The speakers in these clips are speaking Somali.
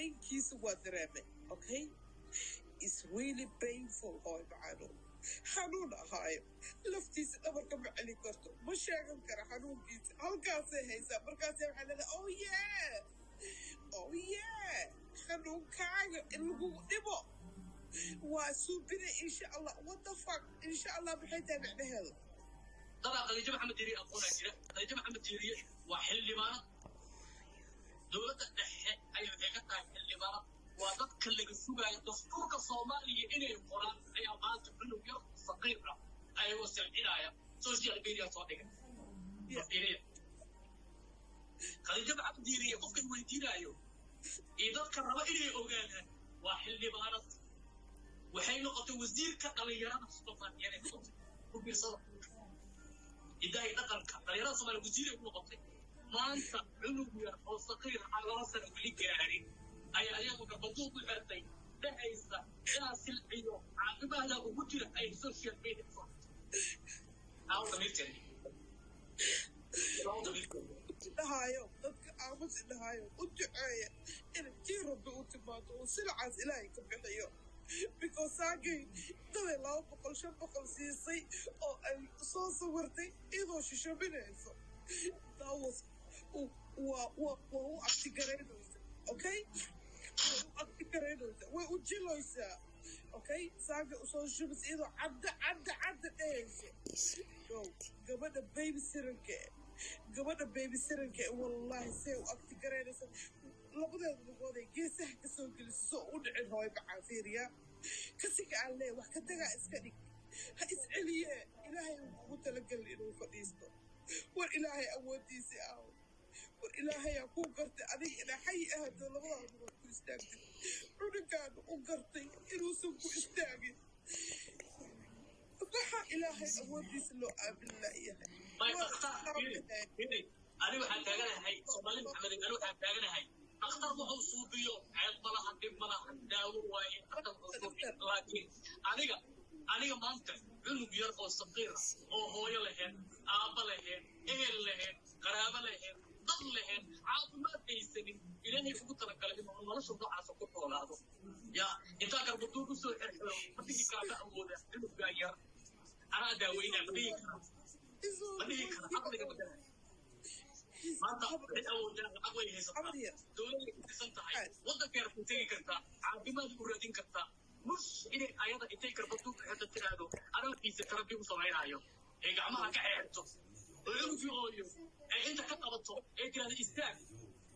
painkiisa waa dareemay okay it's really painful hooy macano xanuun ahaayo laftiisa dhabarka ma celin karto ma sheegan kara xanuunkiisa halkaasay haysaa markaasay waxaa leedahay oh yeah xanuunkaaga in lagugu dhibo waa suubina insha allah what the fuck insha allah maxay tahay macnaheedu طبعا خديجة محمد ديري أقول أجرا خديجة محمد ديري وحل لمانا دولة الدحيح أيها حقتها حل لمانا وضدك اللي قصوبها دستورك الصومالي إني القرآن أيها مالت منه يرق صغيرة أيها وسعين آية سوشيال ميديا صادقة خديجة محمد ديري قفك الويدين أيها إذا كرم إني أوغانها وحل لمانا وحين نقطة وزير كقليانا سلطان يعني كبير صدق إذا ينقلك طريقة صبر الوزير يقول قطعي ما أنت علوية أو صغير على رأسه بليك يعني أي أيام كبطوط الحرتين ده إيسا إلى سلعيه عقبه له وجرة أي سوشيال ميديا صوت أو ضميرتني نهايو dadka aamus nahayo u duceeya in tii rabbi u timaado oo silcaas ilaahay ka bixiyo because saagay dawe 200 siisay oo ay soo sawirtay idoo shishabinayso that was waa actigareynaysa okay actigareynaysa way u jilaysaa okay saagay usoo shubis idoo cadda dhayayso gabadha baby-sitterka wallahi say u actigareynaysa labadeeda lugooday geesaha ka soo geliso u dhicin hooy bacafiiriya kasiga aan leeyahay wax ka tagaa iska dhig ha isceliye ilaahay ugu talagal inuu fadhiisto war ilaahay awoodiisi ah war ilaahay ku gartay adiga inaa xay ahdo labada lugood ku istaagtay cunugaan u gartay inuusan ku istaagin waxa ilaahay awoodiisi loo aamin laayahay أنا waxaan taaganahay Soomaali Maxamed أنا waxaan taaganahay أختار wuxuu suubiyo ceeb malaha dib malaha daawo waaye laakiin aniga maanta cunug yar oo saqiir oo hooyo lahayn aabba lahayn ehel lahayn qaraabo lahayn dad lahayn caafimaad haysanin ilaahay ugu talagalay inuu nolosha noocaas ku noolaado yaa intaa garbutu ku soo xirxiro markii kaaba awooda cunuga yar ana daaweyna badii kara aqliga badana maanta cid awoodda aqway haysataa dowladda ku dhisan tahay waddankeena ku tegi kartaa caafimaad ku raadin kartaa mush inay ayada intay karbatu xirta tiraado adalkiisa tarabi u samaynayo ee gacmaha ka xeerto oo ugu fiiqooyo ee inta ka qabato ee tiraado istaag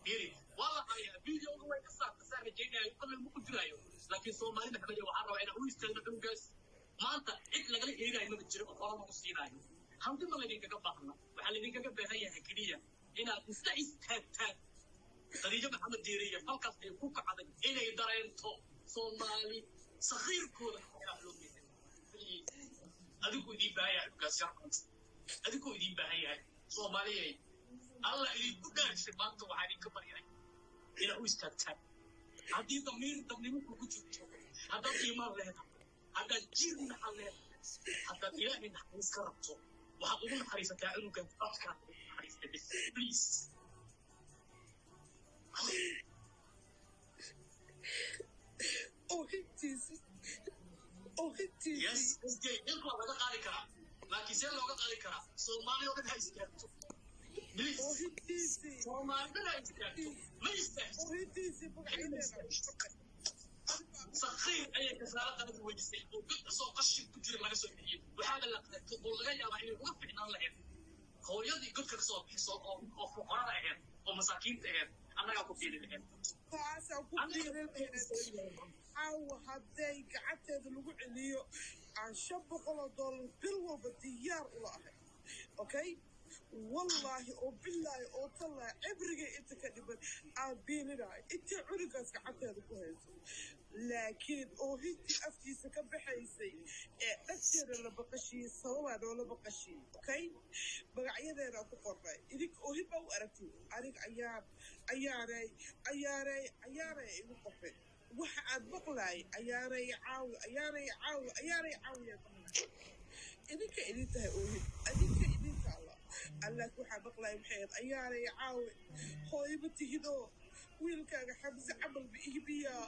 yiri wala ayaa video-ga way ka saartay jeedaya qalin ku jirayo laakiin Soomaali Maxamed waxa rabaa inuu u istaago dhulkaas maanta cid laga heegayo ma jiro oo qolama ku siinayo hanti ma leedin kaga baahna waxa leedin kaga baahan yahay kaliya inaad istaagtaan khadiija maxamed diiriye halkaas ay ku kacday inay dareento Soomaali saqiirkooda ayaa loo leeyahay adigu idin baahay dhulkaas adigu idin baahay Soomaaliyeey alla idin ku dhaarshay maanta waxaan idinka baryahay inaad u istaagtaan haddii damiirnimo ku jirto haddaad iimaan leedahay haddaad jir naxal leedahay haddaad ilaahay naxariis ka rabto waxaad ugu naxariisataa cunugan afka naxariista bis please yes ilku waa laga qaadi karaa laakiin see looga qaadi karaa Soomaali oo dhan ha istaagto Soomaali dhan ha istaagto ma istaagto صغير أي كسرات أنا بوجسي وقد صو قشة كتير ما نسوي فيه وحاجة لا تقول لغاية ما هي وقف إن الله يعني هو يدي قد كسر بحصة أو فقراء يعني أو مساكين يعني أنا قاعد كتير يعني فاسا كتير أو هذي قعدت ذلوق عليه عن شاب $1 بالو بديار الله أوكي والله أو بالله أو طلع عبرقة أنت كذبت عابيننا أنت عرقة قعدت ذلوق لكن أوهيتي أفتي سكب حيسي أكثر اللي بقشي صوان ولا بقشي أوكي بقعيدا أنا أقرأ إذيك أوهيب أو أرتي أريك أياري يقفل واحد بقلاي أياري عاوي يا طمنا إذيك إذيتها أوهيب إذيك الله الله كوحا بقلاي محيط أياري عاوي هو يبتي هدو wiilkaaga xamse camal biibiyaa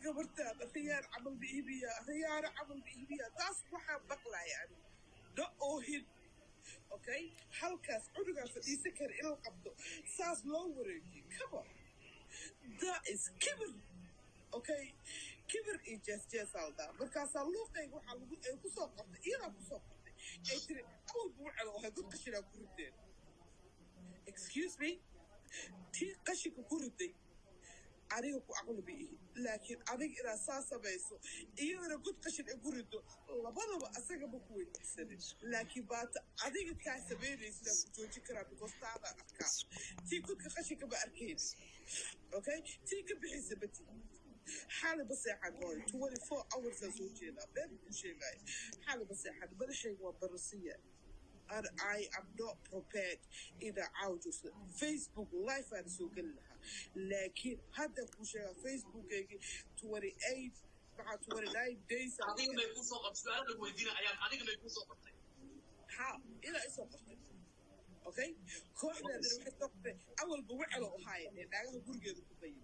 gabartaada riyaar camal biibiyaa riyaaro camal biibiyaa taas waxaan maqlaya ani da oohin okay halkaas cunugaa fadhiisan kara in la qabto saas loo wareejiyo kaba that is kibir okay kibir iyo jees aldaa markaasaa luuqayga waxaa lagu ay ku soo qortay iyadaa ku soo qortay ay tiri awal buu celo waxay god qashinaa ku rideen excuse me tii qashinka ku riday aniga ku aqli ba ihi laakiin adiga inaad saa samayso iyadana god qashin ay ku rido labadaba asagaba ku weydiisanin laakiin baata adiga kaa samaynaysaa ku joojin karaa because taadaan arkaa tii godka qashinka ma arkayni okay tii ka bixisa mati xaali baseexan hooyo 24 hours aan soo jeedaa been ku sheegaya xaali baseexan madaxayga waa barasiya and I am not prepared in the audio Facebook live aan soo geli lahaa laakiin hadda ku sheega Facebook 28 maca 29 days adiga may ku soo qabtay su'aal lagu weydiina ayaan adiga may ku soo qabtay ha ila isoo qabtay okay kooxdeeda waxay soo qabtay awalba wacelo u haayeen naagaha gurigeeda ku bayin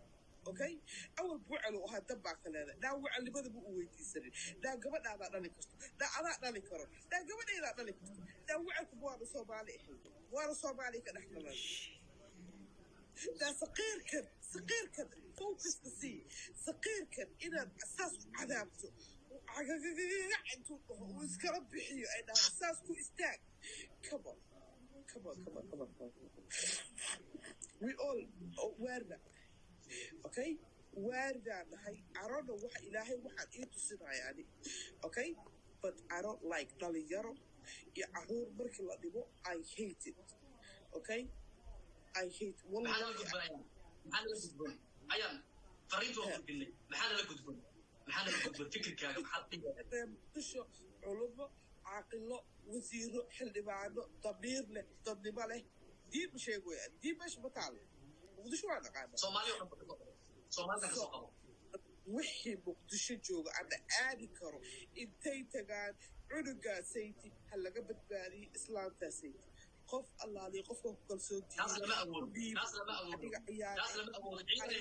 okay awal buucalo oo hadda baa kaleeda daa wacalnimada buu u weydiisanin daa gabadhaadaa dhali karto daa adaa dhali karo daa gabadhaydaa dhali karto daa wacalku waana soomaali ahayd waana soomaali ka dhex dhalan daa saqiirkan focuska sii saqiirkan inaad saas u cadaabto cagagagaga intuu dhaho uu iskala bixiyo ay dhahaan saas ku istaag come on we all wear that okay waardaan nahay I don't know waxa ilaahay waxaan ii tusinaya ani okay but I don't like dhalinyaro iyo caruur markii la dhibo I hate it okay I hate wallahi maxaa la gudbay ayaan fariintu waa gudbinay maxaa la gudbay fikirkaaga maxaa dhigaa muqdisho culumo caaqilo wasiiro xildhibaano damiir leh dadnimo leh diin ma sheegoyaan diin meesha ma taalo muqdisho waa naqaana soomaalida ka soo qabo wixii muqdisho jooga ama aadi karo intay tagaan cunugaasaydi ha laga badbaadiyo islaamtaasayti qof allaaliyo qofka ku kalsoon taas lama awoodo ciidanay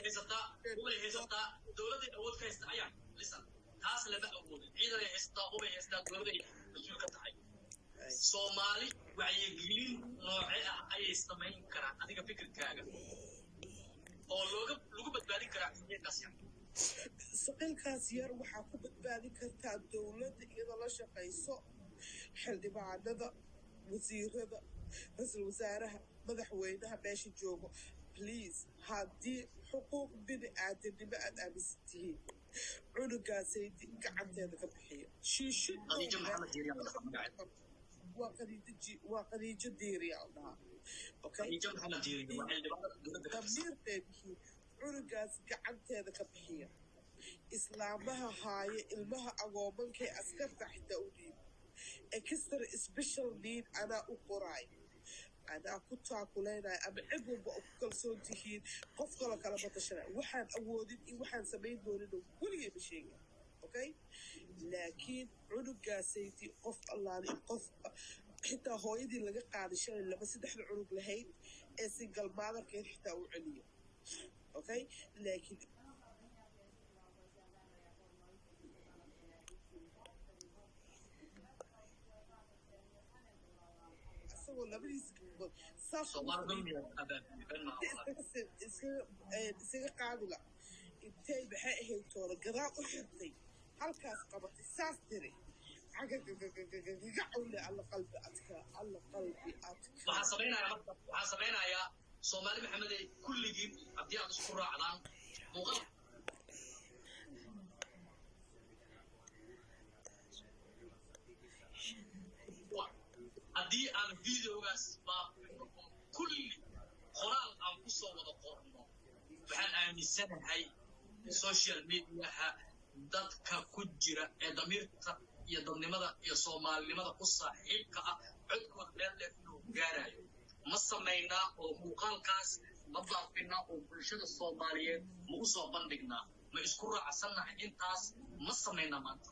haysataa dowladday awood ka haysta ayaan lisan taas lama awoodo ciidanay haysataa ubay haysataa dowladday mas-uul ka tahay soomaali wacyigelin noocee ah ayay samayn karaan adiga fikirkaaga oo lagu badbaadin karaa xilligaas yar saqilkaas yar waxaa ku badbaadin kartaa dowladda iyadoo la shaqayso xildhibaanada wasiirada ra-iisul wasaaraha madaxweynaha meesha joogo please haddii xuquuq bini aadanimo aad aaminsan tihiin cunugaasaydi gacanteeda ka bixiya waa qadiijo diiriya al dhahaa damiirteedkii cunugaas gacanteeda ka bixiya islaamaha haaya ilmaha agoomankay askarta xitaa u dhiib extra special need anaa u qoraay anaa ku taakuleynaya ama cid walba oo ku kalsoon tihiin qof kalo kala badashanaya waxaan awoodin iyo waxaan samayn doonino weligay ma sheegin okay laakiin cunugaasaydi qof allaali qof xitaa hooyadii laga qaaday shalay 2-3 cunug lahayd ee si galmaadarkeed xitaa u celiyo okay laakiin asagoo labadiisa gabdhood isaga qaadila intay maxay ahayd toona gadaal u xirtay halkaas qabatay saas tiri cagagagagagagacawle alla qalbi adka waxaa samaynayaa soomaali maxamede kulligiin haddii aad isku raacdaan muuqal haddii aan videogaas baafino kulli qoraal aan ku soo wada qorno waxaan aaminsanahay social mediaha dadka ku jira ee damiirta iyo dadnimada iyo soomaalinimada ku saaxiibka ah codkooda meel dheer inuu gaarayo ma samaynaa oo muuqaalkaas ma baafinaa oo bulshada soomaaliyeed ma u soo bandhignaa ma isku raacsannahay intaas ma samaynaa maanta